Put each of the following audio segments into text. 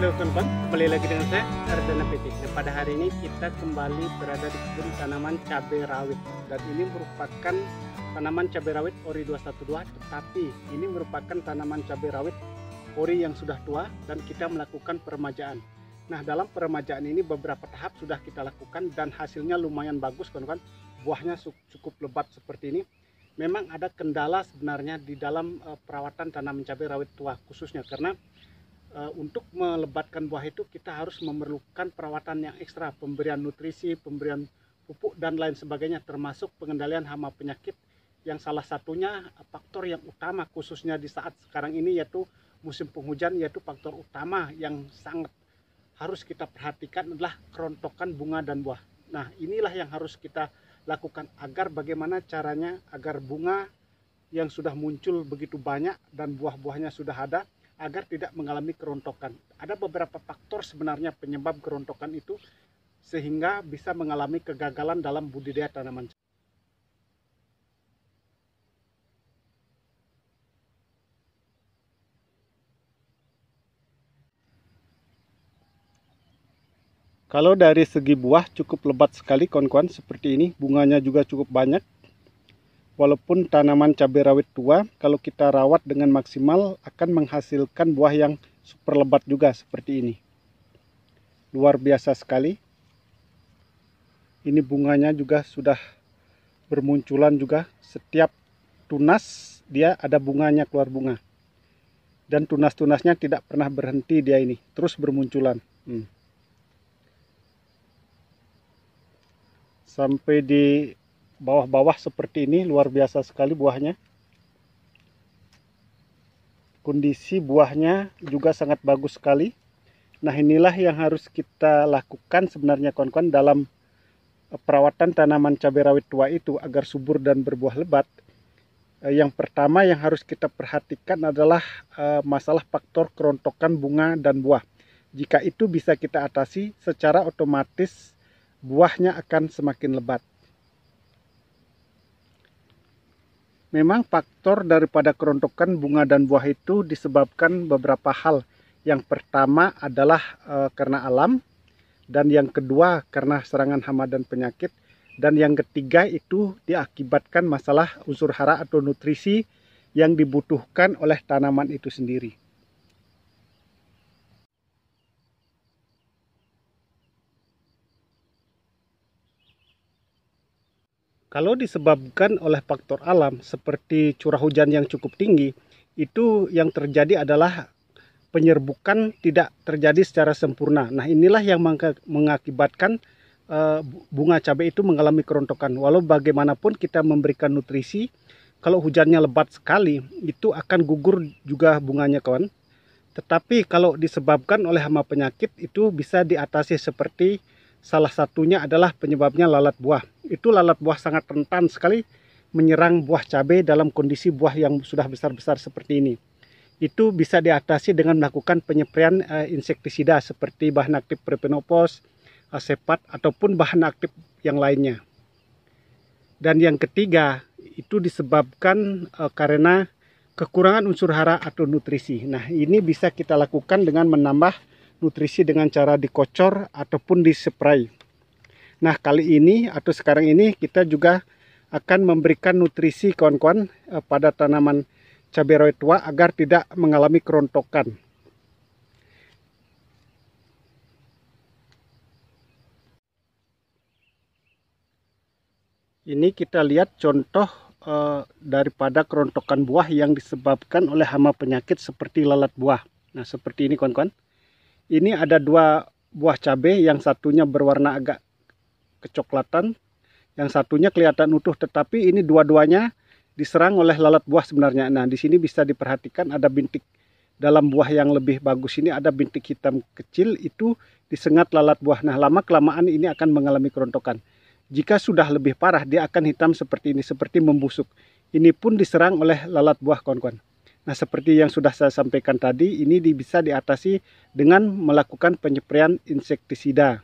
Halo teman-teman, kembali lagi dengan saya Ardana PT. Nah, pada hari ini kita kembali berada di kebun tanaman cabai rawit, dan ini merupakan tanaman cabai rawit Ori 212, tetapi ini merupakan tanaman cabai rawit Ori yang sudah tua dan kita melakukan peremajaan. Nah, dalam peremajaan ini beberapa tahap sudah kita lakukan dan hasilnya lumayan bagus kawan-kawan. Buahnya cukup lebat seperti ini. Memang ada kendala sebenarnya di dalam perawatan tanaman cabai rawit tua khususnya karena untuk melebatkan buah itu kita harus memerlukan perawatan yang ekstra, pemberian nutrisi, pemberian pupuk dan lain sebagainya, termasuk pengendalian hama penyakit yang salah satunya faktor yang utama khususnya di saat sekarang ini yaitu musim penghujan, yaitu faktor utama yang sangat harus kita perhatikan adalah kerontokan bunga dan buah. Nah, inilah yang harus kita lakukan agar bagaimana caranya agar bunga yang sudah muncul begitu banyak dan buah-buahnya sudah ada agar tidak mengalami kerontokan. Ada beberapa faktor sebenarnya penyebab kerontokan itu sehingga bisa mengalami kegagalan dalam budidaya tanaman. Kalau dari segi buah cukup lebat sekali kawan-kawan seperti ini, bunganya juga cukup banyak. Walaupun tanaman cabai rawit tua, kalau kita rawat dengan maksimal akan menghasilkan buah yang super lebat juga seperti ini. Luar biasa sekali. Ini bunganya juga sudah bermunculan juga. Setiap tunas dia ada bunganya keluar bunga. Dan tunas-tunasnya tidak pernah berhenti dia ini, terus bermunculan. Sampai di bawah-bawah seperti ini, luar biasa sekali buahnya. Kondisi buahnya juga sangat bagus sekali. Nah, inilah yang harus kita lakukan sebenarnya kawan-kawan dalam perawatan tanaman cabai rawit tua itu agar subur dan berbuah lebat. Yang pertama yang harus kita perhatikan adalah masalah faktor kerontokan bunga dan buah. Jika itu bisa kita atasi, secara otomatis buahnya akan semakin lebat. Memang faktor daripada kerontokan bunga dan buah itu disebabkan beberapa hal. Yang pertama adalah karena alam, dan yang kedua karena serangan hama dan penyakit, dan yang ketiga itu diakibatkan masalah unsur hara atau nutrisi yang dibutuhkan oleh tanaman itu sendiri. Kalau disebabkan oleh faktor alam seperti curah hujan yang cukup tinggi, itu yang terjadi adalah penyerbukan tidak terjadi secara sempurna. Nah, inilah yang mengakibatkan bunga cabai itu mengalami kerontokan. Walau bagaimanapun kita memberikan nutrisi, kalau hujannya lebat sekali, itu akan gugur juga bunganya kawan. Tetapi kalau disebabkan oleh hama penyakit, itu bisa diatasi seperti salah satunya adalah penyebabnya lalat buah. Itu lalat buah sangat rentan sekali menyerang buah cabai dalam kondisi buah yang sudah besar-besar seperti ini. Itu bisa diatasi dengan melakukan penyempraian insektisida seperti bahan aktif propiopos, asepat ataupun bahan aktif yang lainnya. Dan yang ketiga itu disebabkan karena kekurangan unsur hara atau nutrisi. Nah, ini bisa kita lakukan dengan menambah nutrisi dengan cara dikocor ataupun dispray. Nah, kali ini atau sekarang ini kita juga akan memberikan nutrisi kawan-kawan pada tanaman cabai rawit tua agar tidak mengalami kerontokan. Ini kita lihat contoh daripada kerontokan buah yang disebabkan oleh hama penyakit seperti lalat buah. Nah, seperti ini kawan-kawan. Ini ada dua buah cabai, yang satunya berwarna agak kecoklatan, yang satunya kelihatan utuh, tetapi ini dua-duanya diserang oleh lalat buah sebenarnya. Nah, di sini bisa diperhatikan ada bintik dalam buah yang lebih bagus ini, ada bintik hitam kecil, itu disengat lalat buah. Nah, lama-kelamaan ini akan mengalami kerontokan. Jika sudah lebih parah, dia akan hitam seperti ini, seperti membusuk. Ini pun diserang oleh lalat buah kawan-kawan. Nah, seperti yang sudah saya sampaikan tadi, ini bisa diatasi dengan melakukan penyempraian insektisida.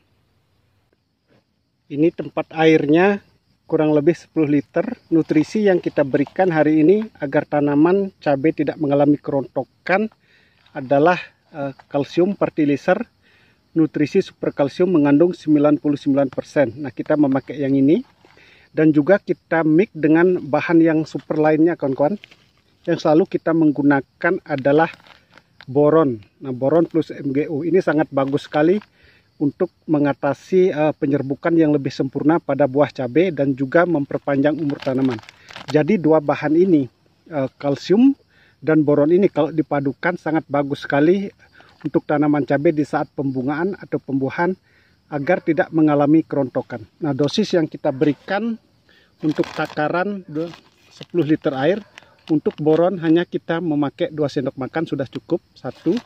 Ini tempat airnya kurang lebih 10 liter. Nutrisi yang kita berikan hari ini agar tanaman cabai tidak mengalami kerontokan adalah kalsium fertilizer nutrisi super kalsium mengandung 99%. Nah, kita memakai yang ini dan juga kita mix dengan bahan yang super lainnya kawan-kawan. Yang selalu kita menggunakan adalah boron. Nah, boron plus MgO ini sangat bagus sekali untuk mengatasi penyerbukan yang lebih sempurna pada buah cabai dan juga memperpanjang umur tanaman. Jadi dua bahan ini, kalsium dan boron ini kalau dipadukan sangat bagus sekali untuk tanaman cabai di saat pembungaan atau pembuahan agar tidak mengalami kerontokan. Nah, dosis yang kita berikan untuk takaran 10 liter air, untuk boron hanya kita memakai 2 sendok makan sudah cukup. 1,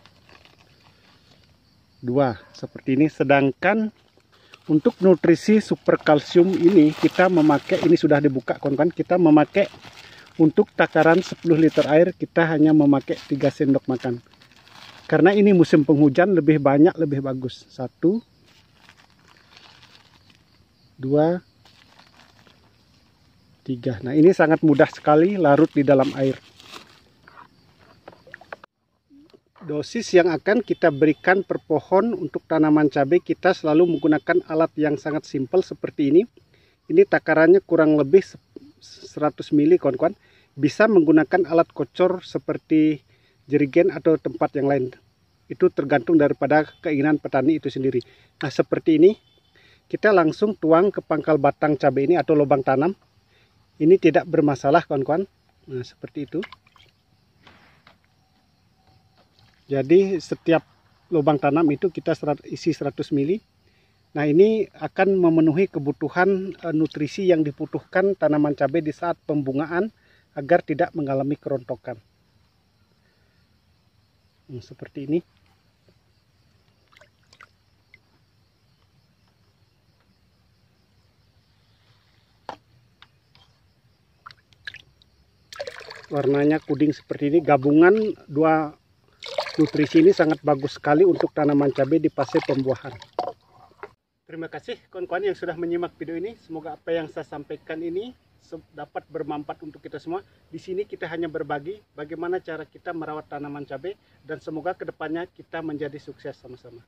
2 seperti ini. Sedangkan untuk nutrisi super kalsium ini kita memakai, ini sudah dibuka kawan-kawan, kita memakai untuk takaran 10 liter air kita hanya memakai 3 sendok makan. Karena ini musim penghujan, lebih banyak lebih bagus. 1, 2, 3. Nah, ini sangat mudah sekali larut di dalam air. Dosis yang akan kita berikan per pohon untuk tanaman cabai, kita selalu menggunakan alat yang sangat simpel seperti ini. Ini takarannya kurang lebih 100 ml kawan-kawan. Bisa menggunakan alat kocor seperti jerigen atau tempat yang lain. Itu tergantung daripada keinginan petani itu sendiri. Nah, seperti ini kita langsung tuang ke pangkal batang cabai ini atau lubang tanam. Ini tidak bermasalah kawan-kawan. Nah, seperti itu. Jadi setiap lubang tanam itu kita isi 100 ml. Nah, ini akan memenuhi kebutuhan nutrisi yang dibutuhkan tanaman cabai di saat pembungaan agar tidak mengalami kerontokan. Seperti ini. Warnanya kuning seperti ini. Gabungan dua nutrisi ini sangat bagus sekali untuk tanaman cabai di fase pembuahan. Terima kasih kawan-kawan yang sudah menyimak video ini. Semoga apa yang saya sampaikan ini dapat bermanfaat untuk kita semua. Di sini kita hanya berbagi bagaimana cara kita merawat tanaman cabai dan semoga kedepannya kita menjadi sukses sama-sama.